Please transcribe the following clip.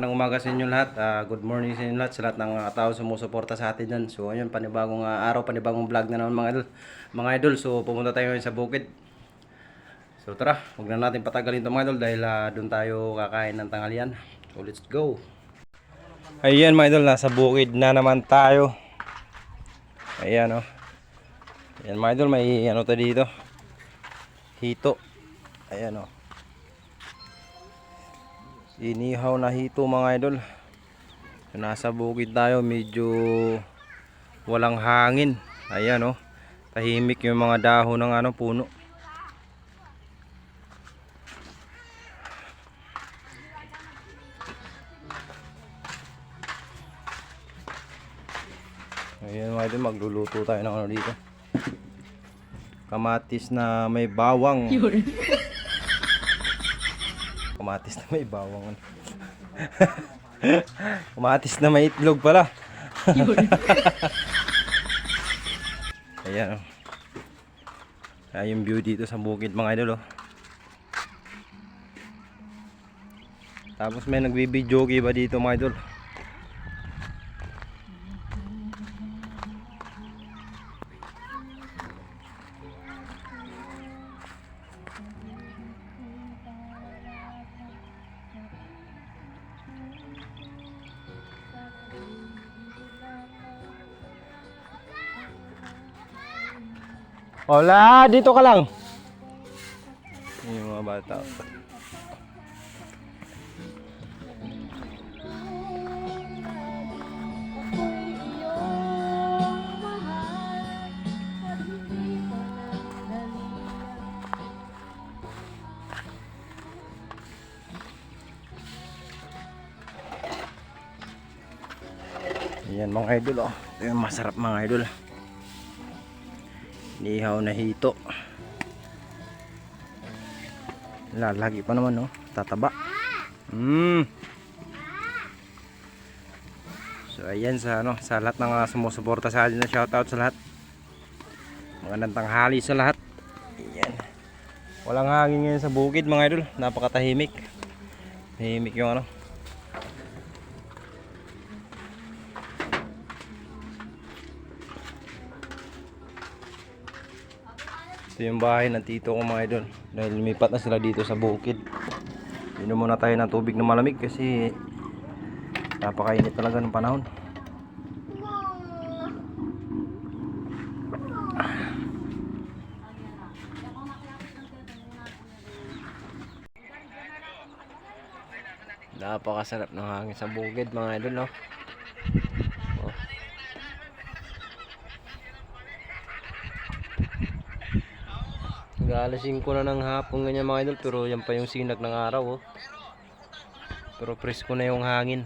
Ng umaga sa inyo lahat. Good morning sa inyo lahat, sa lahat ng tao sumusuporta sa atin dyan. So ayun, panibagong araw, panibagong vlog na naman mga idol. So pumunta tayo ngayon sa bukid. So tara, huwag na natin patagalin ito mga idol dahil doon tayo kakain ng tanghalian. So let's go. Ayan mga idol, nasa bukid na naman tayo. Ayan oh. Ayan mga idol, may ano to dito, hito. Ayan oh, inihaw na hito mga idol. Nasa bukid tayo, medyo walang hangin. Ayan oh, tahimik yung mga dahon ng puno. Ayan mga idol, magluluto tayo ng dito, kamatis na may bawang. Kamatis na may bawang. Kamatis na may itlog pala. Ayan. Ayan yung view dito sa bukid mga idol oh. Tapos may nagbibidyoke ba dito mga idol. Hola, dito ka lang. Yung mga bata. Ayan mga idol oh. Ito yung masarap mga idol. Nihaw na hito. Lalagi pa naman no, tataba. So ayan sa sa lahat ng sumusuporta sa atin, shoutout sa lahat. Magandang tanghali sa lahat. Ayan. Walang hangin ngayon sa bukid mga idol, napakatahimik. Tahimik yung Ito yung bahay ng tito ko mga idol. Dahil lumipat na sila dito sa bukid. Inom muna tayo ng tubig na malamig kasi napakainit talaga ng panahon. Napakasarap ng hangin sa bukid mga idol no. Oh. Alas 5 na ng hapon ganyan mga idol, pero yan pa yung sinag ng araw oh. Pero presko na yung hangin.